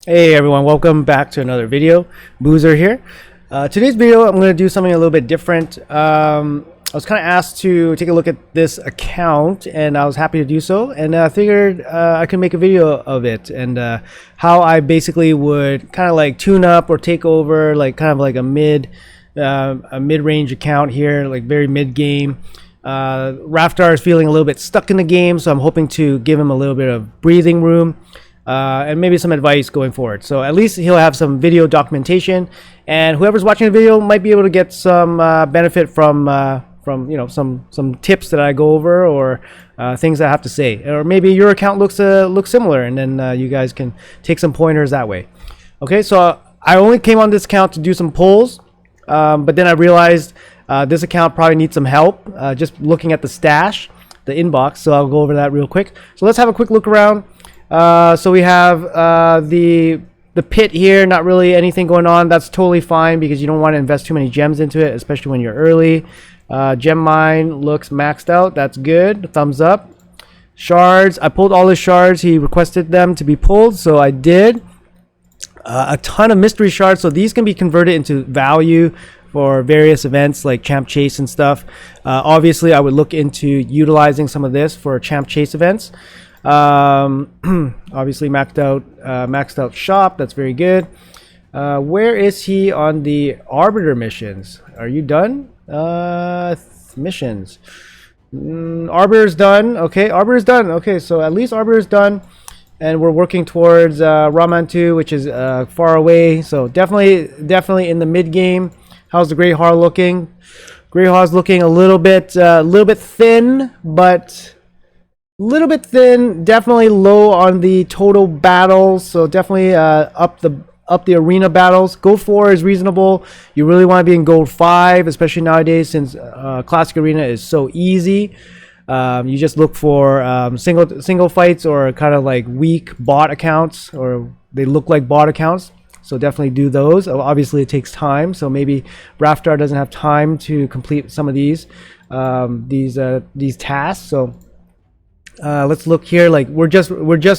Hey everyone, welcome back to another video. Boozer here. Today's video, I'm going to do something a little bit different. I was kind of asked to take a look at this account, and I was happy to do so. And I figured I could make a video of it and how I basically would kind of like tune up or take over, like kind of like a mid-range account here, like very mid-game. Raftar is feeling a little bit stuck in the game, so I'm hoping to give him a little bit of breathing room. And maybe some advice going forward. So at least he'll have some video documentation, and whoever's watching the video might be able to get some benefit from you know some tips that I go over, or things I have to say, or maybe your account looks similar, and then you guys can take some pointers that way. Okay, so I only came on this account to do some polls, but then I realized this account probably needs some help. Just looking at the stash, the inbox. So I'll go over that real quick. So let's have a quick look around. So we have the pit here, not really anything going on. That's totally fine because you don't want to invest too many gems into it, especially when you're early. Gem mine looks maxed out. That's good. Thumbs up. Shards, I pulled all his shards. He requested them to be pulled, so I did. A ton of mystery shards, so these can be converted into value for various events like Champ Chase and stuff. Obviously, I would look into utilizing some of this for Champ Chase events. Obviously maxed out shop. That's very good. Where is he on the Arbiter missions? Are you done? Missions. Arbiter's done. Okay, Arbiter's done. Okay, so at least Arbiter's done, and we're working towards Raman 2, which is far away. So definitely in the mid game. How's the Greyhaw looking? Greyhaw's looking a little bit thin, but definitely low on the total battles, so definitely up the arena battles. Gold 4 is reasonable. You really want to be in Gold 5, especially nowadays since Classic Arena is so easy. You just look for single fights or kind of like weak bot accounts, or they look like bot accounts. So definitely do those. Obviously it takes time, so maybe Raftar doesn't have time to complete some of these tasks. So let's look here. Like we're just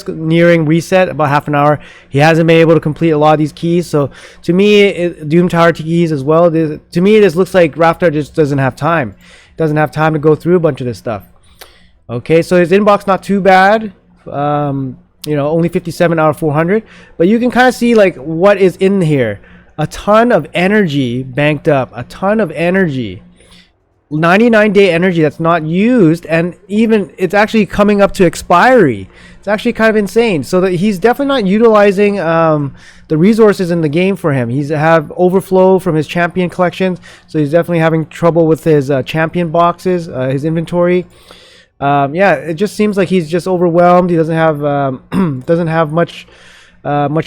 nearing reset, about half an hour. He hasn't been able to complete a lot of these keys. So to me, Doom Tower keys as well. To me, this looks like Raftar just doesn't have time. Doesn't have time to go through a bunch of this stuff. Okay, so his inbox not too bad. You know, only 57 out of 400. But you can kind of see like what is in here. A ton of energy banked up. A ton of energy. 99-day energy that's not used, and even it's actually coming up to expiry. It's actually kind of insane. So that he's definitely not utilizing the resources in the game for him. He's have overflow from his champion collections, so he's definitely having trouble with his champion boxes, his inventory. Yeah, it just seems like he's just overwhelmed. He doesn't have much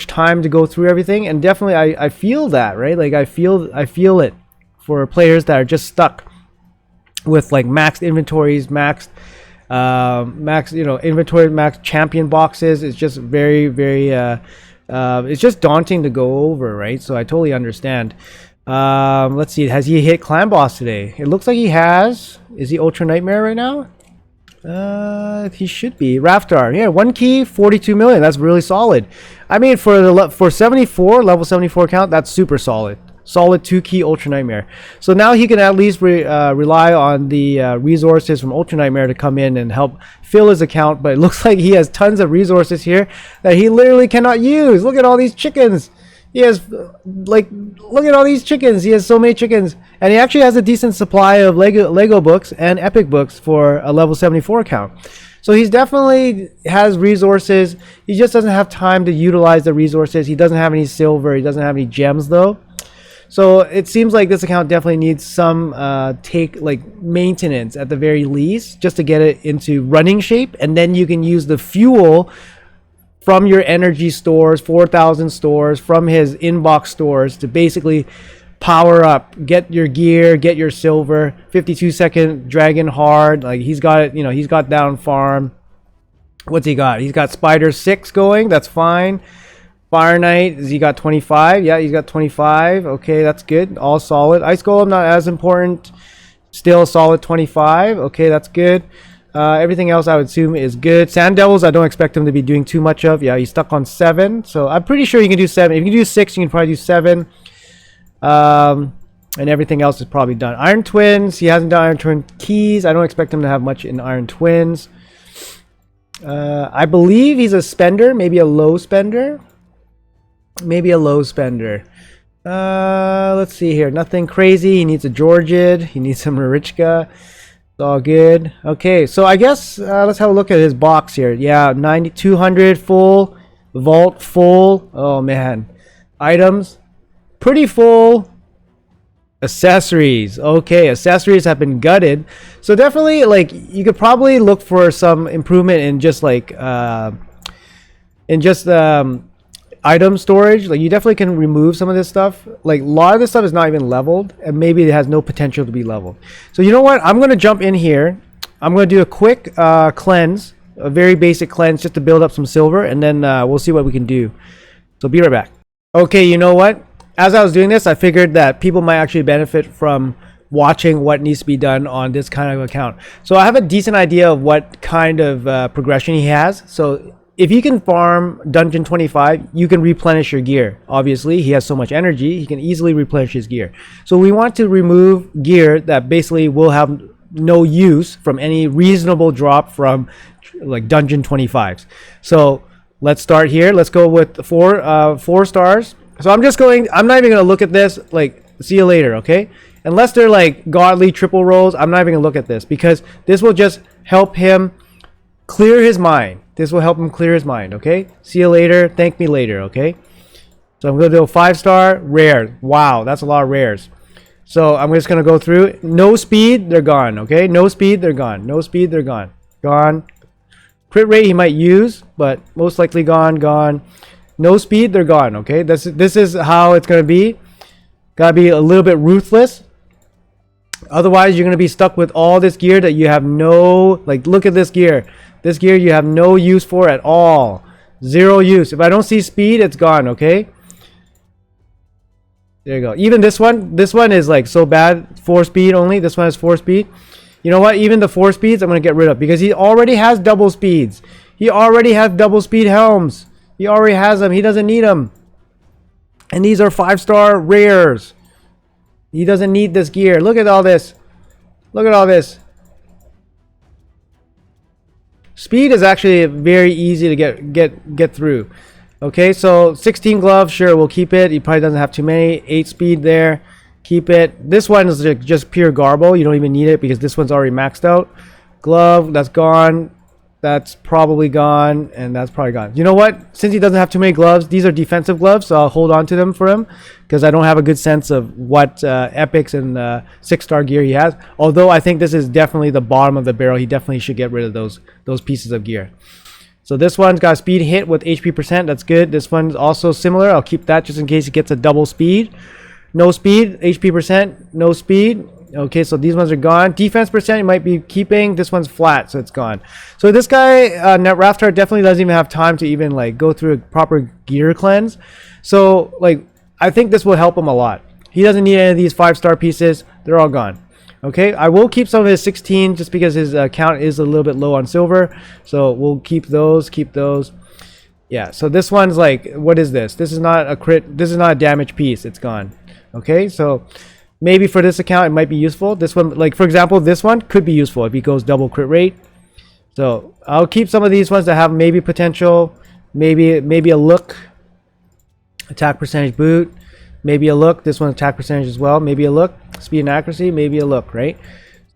time to go through everything, and definitely I feel that, right? Like I feel it for players that are just stuck with like maxed inventories, maxed inventory, maxed champion boxes. It's just very it's just daunting to go over, right? So I totally understand. Let's see, has he hit clan boss today? It looks like he has. Is he Ultra Nightmare right now? He should be. Raftar, yeah, 1 key, 42 million. That's really solid. I mean, for 74 level 74 count, that's super solid. Solid 2 key Ultra Nightmare. So now he can at least rely on the resources from Ultra Nightmare to come in and help fill his account. But it looks like he has tons of resources here that he literally cannot use. Look at all these chickens. He has look at all these chickens. He has so many chickens, and he actually has a decent supply of Lego books and Epic books for a level 74 account. So he's definitely has resources. He just doesn't have time to utilize the resources. He doesn't have any silver. He doesn't have any gems though. So it seems like this account definitely needs some maintenance at the very least, just to get it into running shape, and then you can use the fuel from your energy stores, 4,000 stores, from his inbox stores to basically power up, get your gear, get your silver. 52-second dragon hard, like he's got it. You know, he's got down farm. What's he got? He's got Spider 6 going. That's fine. Fire Knight, has he got 25? Yeah, he's got 25. Okay, that's good. All solid. Ice Golem, not as important. Still a solid 25. Okay, that's good. Everything else I would assume is good. Sand Devils, I don't expect him to be doing too much of. Yeah, he's stuck on 7. So I'm pretty sure you can do 7. If you can do 6, you can probably do 7. And everything else is probably done. Iron Twins, he hasn't done Iron Twin Keys. I don't expect him to have much in Iron Twins. I believe he's a spender, maybe a low spender. Maybe a low spender. Let's see here. Nothing crazy. He needs a Georgid. He needs some Marichka. It's all good. Okay, so I guess let's have a look at his box here. Yeah, 200 full. Vault full. Oh, man. Items. Pretty full. Accessories. Okay, accessories have been gutted. So definitely, like, you could probably look for some improvement in just, like, item storage. Like, you definitely can remove some of this stuff. Like, a lot of this stuff is not even leveled, and maybe it has no potential to be leveled. So you know what, I'm going to jump in here. I'm going to do a quick cleanse, a very basic cleanse, just to build up some silver, and then we'll see what we can do. So be right back. Okay, you know what, as I was doing this, I figured that people might actually benefit from watching what needs to be done on this kind of account. So I have a decent idea of what kind of progression he has. So if you can farm Dungeon 25, you can replenish your gear. Obviously, he has so much energy, he can easily replenish his gear. So we want to remove gear that basically will have no use from any reasonable drop from like Dungeon 25s. So let's start here. Let's go with 4 stars. So I'm not even gonna look at this. Like, see you later, okay? Unless they're like godly triple rolls, I'm not even gonna look at this, because this will just help him clear his mind. This will help him clear his mind, okay? See you later. Thank me later, okay? So I'm going to do a 5-star rare. Wow, that's a lot of rares. So I'm just going to go through. No speed, they're gone, okay? No speed, they're gone. No speed, they're gone. Gone. Crit rate he might use, but most likely gone. No speed, they're gone, okay? This is how it's going to be. Got to be a little bit ruthless. Otherwise, you're going to be stuck with all this gear that you have no... Like, look at this gear. This gear you have no use for at all. 0 use. If I don't see speed, it's gone, okay? There you go. Even this one is like so bad. 4 speed only. This one has 4 speed. You know what? Even the 4 speeds I'm going to get rid of, because he already has double speeds. He already has double speed helms. He already has them. He doesn't need them. And these are 5-star rares. He doesn't need this gear. Look at all this. Look at all this. Speed is actually very easy to get through. Okay, so 16 gloves, sure, we'll keep it. He probably doesn't have too many. 8 speed there, keep it. This one is just pure garble. You don't even need it because this one's already maxed out. Glove, that's gone. That's probably gone, and that's probably gone. You know what? Since he doesn't have too many gloves, these are defensive gloves, so I'll hold on to them for him, because I don't have a good sense of what epics and 6-star gear he has. Although I think this is definitely the bottom of the barrel. He definitely should get rid of those pieces of gear. So this one's got speed hit with HP percent. That's good. This one's also similar. I'll keep that just in case he gets a double speed. No speed, HP percent, no speed. Okay, so these ones are gone. Defense percent you might be keeping. This one's flat, so it's gone. So this guy, Raftar, definitely doesn't even have time to even like go through a proper gear cleanse. So like, I think this will help him a lot. He doesn't need any of these 5-star pieces. They're all gone. Okay, I will keep some of his 16 just because his count is a little bit low on silver. So we'll keep those. Yeah, so this one's like, what is this? This is not a crit. This is not a damage piece. It's gone. Okay, so maybe for this account it might be useful. This one, like for example, this one could be useful if he goes double crit rate. So I'll keep some of these ones that have maybe potential, maybe a look, attack percentage boot, maybe a look. This one attack percentage as well, maybe a look, speed and accuracy, maybe a look, right?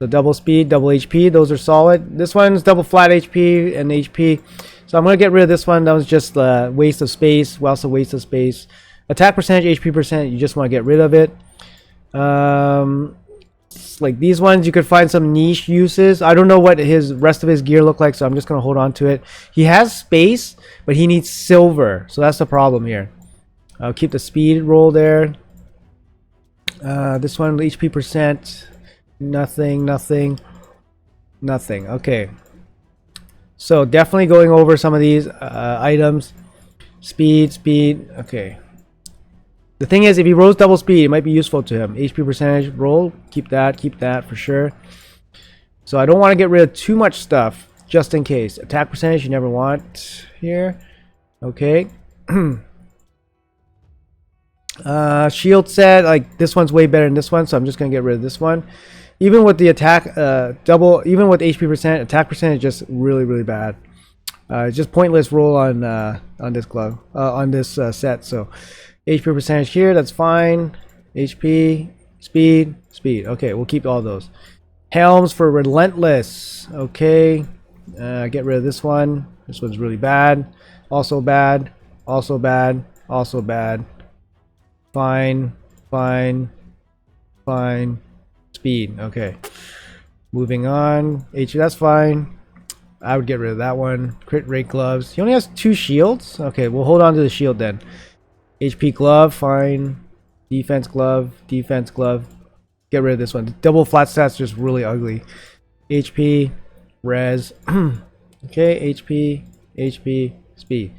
So double speed, double HP, those are solid. This one's double flat HP and HP. So I'm gonna get rid of this one. That was just a waste of space. Well, it's a waste of space. Attack percentage, HP percent, you just want to get rid of it. Like these ones, you could find some niche uses. I don't know what his rest of his gear look like, so I'm just gonna hold on to it. He has space, but he needs silver, so that's the problem here. I'll keep the speed roll there. This one, HP percent, nothing. Okay, so definitely going over some of these items. Speed, okay. The thing is, if he rolls double speed, it might be useful to him. HP percentage, roll, keep that for sure. So I don't want to get rid of too much stuff just in case. Attack percentage you never want here. Okay. Shield set, like this one's way better than this one, so I'm just gonna get rid of this one. Even with the attack even with HP percent, attack percent is just really bad. It's just pointless roll on this glove, on this set. So HP percentage here, that's fine. HP, speed. Okay, we'll keep all those. Helms for relentless. Okay, get rid of this one. This one's really bad. Also bad. Also bad. Also bad. Fine. Speed. Okay. Moving on. HP, that's fine. I would get rid of that one. Crit rate gloves. He only has 2 shields. Okay, we'll hold on to the shield then. HP glove, fine. Defense glove. Get rid of this one. The double flat stats just really ugly. HP, res. Okay, HP, speed.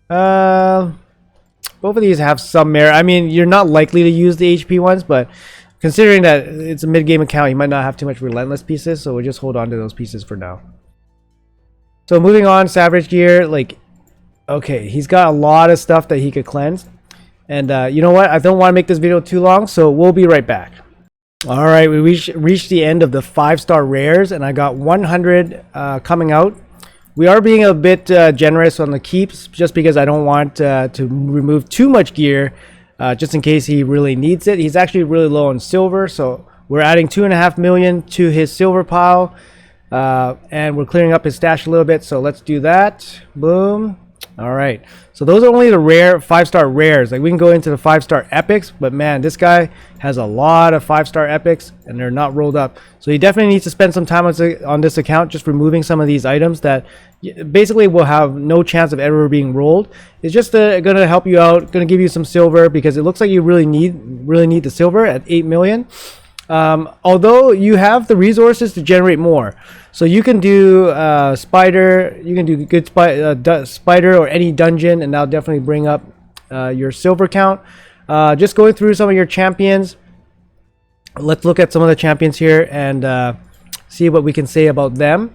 Both of these have some merit. I mean, you're not likely to use the HP ones, but considering that it's a mid-game account, you might not have too much relentless pieces, so we'll just hold on to those pieces for now. So moving on, Savage Gear, like, okay, he's got a lot of stuff that he could cleanse. And you know what? I don't want to make this video too long, so we'll be right back. All right, we reached the end of the 5-star rares, and I got 100 coming out. We are being a bit generous on the keeps, just because I don't want to remove too much gear, just in case he really needs it. He's actually really low on silver, so we're adding 2.5 million to his silver pile, and we're clearing up his stash a little bit. So let's do that. Boom. All right. So those are only the rare 5-star rares. Like, we can go into the 5-star epics, but man, this guy has a lot of 5-star epics, and they're not rolled up. So he definitely needs to spend some time on this account, just removing some of these items that basically will have no chance of ever being rolled. It's just going to help you out, going to give you some silver, because it looks like you really need the silver at 8 million. Although you have the resources to generate more, so you can do spider, you can do good spider or any dungeon, and that'll definitely bring up your silver count. Just going through some of your champions, let's look at some of the champions here and see what we can say about them.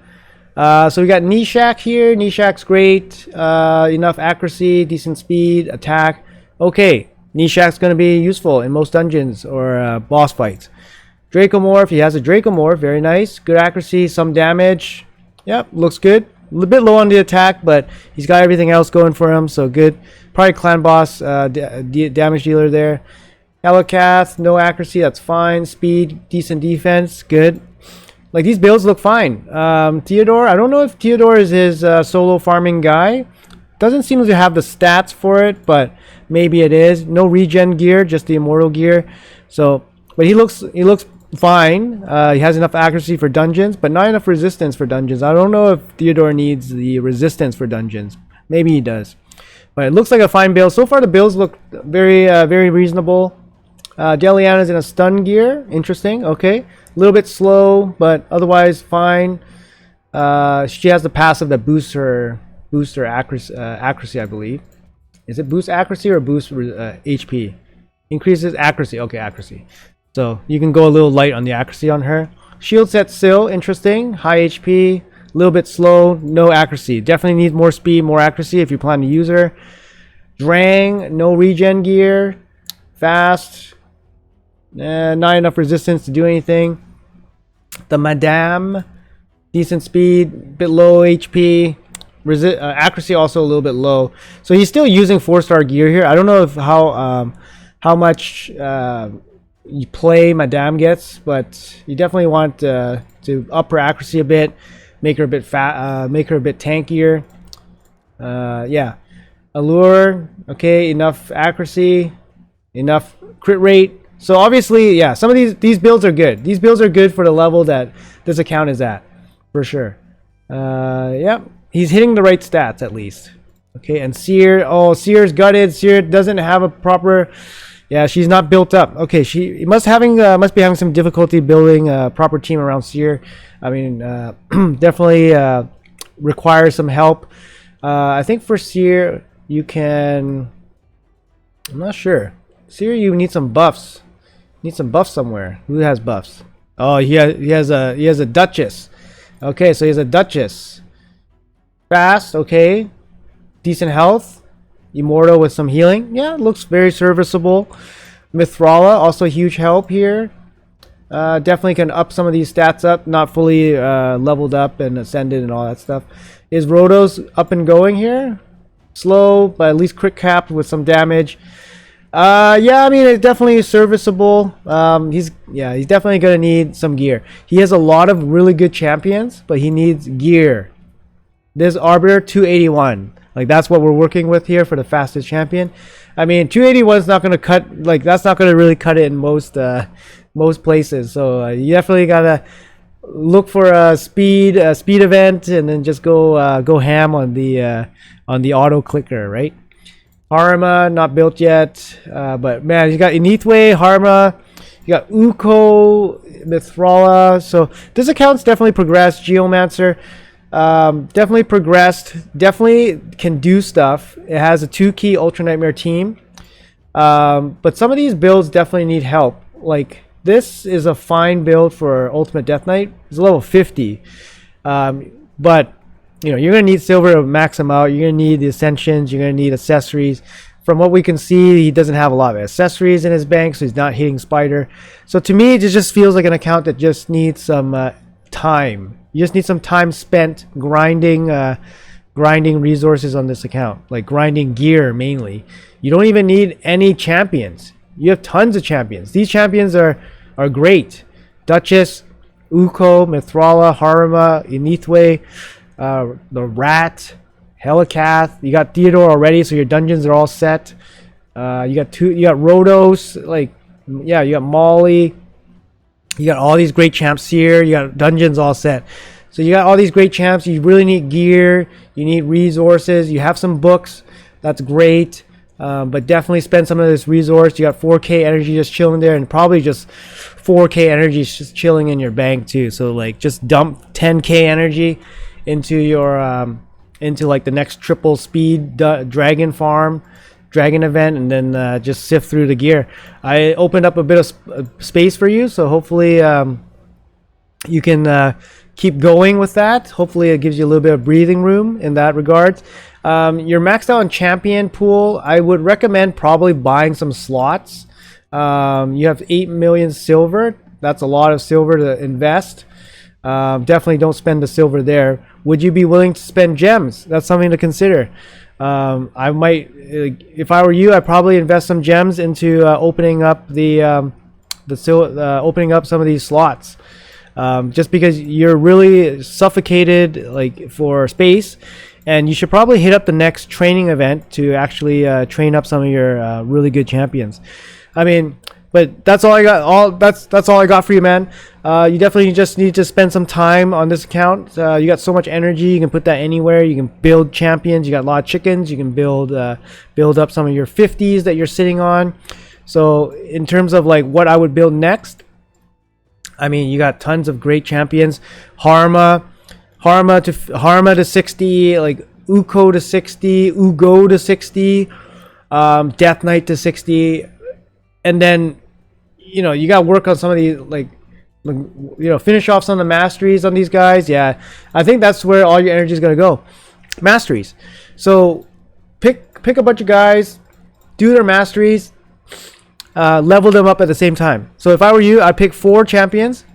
So we got Nishak here. Nishak's great, enough accuracy, decent speed, attack. Okay, Nishak's going to be useful in most dungeons or boss fights. Dracomorph, he has a Dracomorph, very nice. Good accuracy, some damage. Yep, looks good. A little bit low on the attack, but he's got everything else going for him, so good. Probably clan boss damage dealer there. Helicath, no accuracy, that's fine. Speed, decent defense, good. Like, these builds look fine. Theodore, I don't know if Theodore is his solo farming guy. Doesn't seem to have the stats for it, but maybe it is. No regen gear, just the immortal gear. So, but he looks fine. He has enough accuracy for dungeons, but not enough resistance for dungeons. I don't know if Theodore needs the resistance for dungeons. Maybe he does. But it looks like a fine build. So far, the builds look very reasonable. Deliana's in a stun gear. Interesting. Okay. A little bit slow, but otherwise fine. She has the passive that boosts her accuracy, I believe. Is it boost accuracy or boost HP? Increases accuracy. Okay, accuracy. So you can go a little light on the accuracy on her. Shield set still interesting. High HP, a little bit slow, no accuracy. Definitely needs more speed, more accuracy if you plan to use her. Drang, no regen gear. Fast. Not enough resistance to do anything. The Madame, decent speed, bit low HP. Accuracy also a little bit low. So he's still using 4-star gear here. I don't know if how much you play Madame gets, but you definitely want to up her accuracy a bit, make her a bit make her a bit tankier. Yeah, Allure, okay, enough accuracy, enough crit rate. So obviously, yeah, some of these builds are good. These builds are good for the level that this account is at, for sure. Yep, he's hitting the right stats at least. Okay, and Seer, oh, Seer's gutted. Seer doesn't have a proper. Yeah, she's not built up. Okay, she must be having some difficulty building a proper team around Seer. I mean, definitely requires some help. I think for Seer, you can. I'm not sure. Seer, you need some buffs. Need some buffs somewhere. Who has buffs? Oh, he has a Duchess. Okay, so he has a Duchess. Fast, okay. Decent health. Immortal with some healing. Yeah, looks very serviceable. Mithrala, also huge help here. Definitely can up some of these stats up. Not fully leveled up and ascended and all that stuff. Is Rhodos up and going here? Slow, but at least crit capped with some damage. Yeah, I mean, it's definitely serviceable. He's definitely gonna need some gear. He has a lot of really good champions, but he needs gear. This Arbiter 281, like that's what we're working with here for the fastest champion. I mean, 281 is not gonna cut, like that's not gonna really cut it in most places. So you definitely gotta look for a speed event, and then just go ham on the auto clicker, right? Harma, not built yet, but man, you got Inithwe, Harma, you got Uko, Mithrala. So this account's definitely progressed. Geomancer, definitely progressed. Definitely can do stuff. It has a 2-key Ultra Nightmare team, but some of these builds definitely need help. Like this is a fine build for Ultimate Death Knight. It's level 50, but you know, you're going to need silver to max him out. You're going to need the ascensions. You're going to need accessories. From what we can see, he doesn't have a lot of accessories in his bank, so he's not hitting Spider. So to me, it just feels like an account that just needs some time. You just need some time spent grinding resources on this account, like grinding gear mainly. You don't even need any champions. You have tons of champions. These champions are great. Duchess, Uko, Mithrala, Harma, Inithwe, the Rat, Helicath. You got Theodore already, so your dungeons are all set. You got Rhodos, like yeah, you got Molly. You got all these great champs here. You got dungeons all set. So you got all these great champs. You really need gear. You need resources. You have some books. That's great. But definitely spend some of this resource. You got 4K energy just chilling there, and probably just 4K energy just chilling in your bank too. So like just dump 10K energy into your into like the next triple speed dragon event, and then just sift through the gear. I opened up a bit of space for you, so hopefully you can keep going with that. Hopefully it gives you a little bit of breathing room in that regard. You're maxed out on champion pool. I would recommend probably buying some slots. You have 8 million silver. That's a lot of silver to invest. Definitely don't spend the silver there. Would you be willing to spend gems? That's something to consider. I might, if I were you, I'd probably invest some gems into opening up opening up some of these slots. Just because you're really suffocated like for space, and you should probably hit up the next training event to actually train up some of your really good champions. I mean, but that's all I got. That's all I got for you, man. You definitely just need to spend some time on this account. You got so much energy. You can put that anywhere. You can build champions. You got a lot of chickens. You can build up some of your 50s that you're sitting on. So in terms of like what I would build next, I mean, you got tons of great champions. Harma to 60, like Uko to 60, Ugo to 60, Death Knight to 60. And then, you know, you got to work on some of these, like, you know, finish off some of the masteries on these guys. Yeah, I think that's where all your energy is going to go. Masteries. So pick a bunch of guys, do their masteries, level them up at the same time. So if I were you, I'd pick 4 champions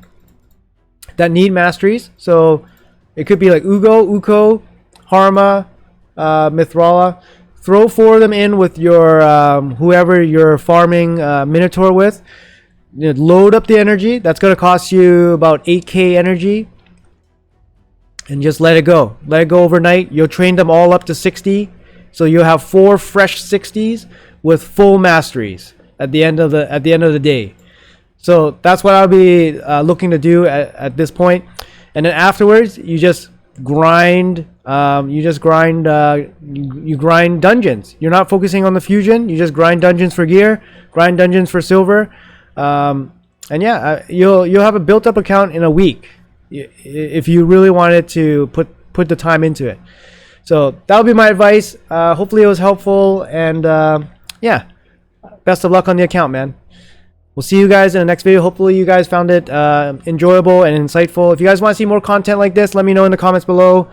that need masteries. So it could be like Uko, Harma, Mithrala. Throw 4 of them in with your whoever you're farming Minotaur with. You know, load up the energy. That's going to cost you about 8K energy. And just let it go. Let it go overnight. You'll train them all up to 60. So you'll have 4 fresh 60s with full masteries at the end of the day. So that's what I'll be looking to do at this point. And then afterwards, you just grind. You grind dungeons. You're not focusing on the fusion. You just grind dungeons for gear, grind dungeons for silver, and yeah, you'll have a built-up account in a week if you really wanted to put the time into it. So that'll be my advice. Hopefully it was helpful, and yeah, best of luck on the account, man. we'll see you guys in the next video. Hopefully you guys found it enjoyable and insightful. If you guys want to see more content like this, let me know in the comments below.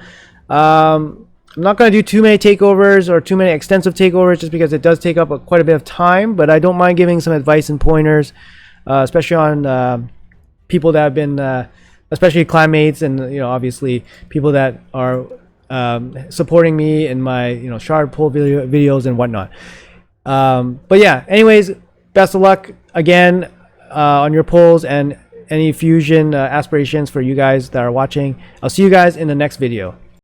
I'm not going to do too many takeovers or too many extensive takeovers just because it does take up quite a bit of time, but I don't mind giving some advice and pointers, especially on people that have been, especially clanmates and, you know, obviously people that are supporting me in my, you know, shard pull videos and whatnot. But yeah, anyways, best of luck again on your pulls and any fusion aspirations for you guys that are watching. I'll see you guys in the next video.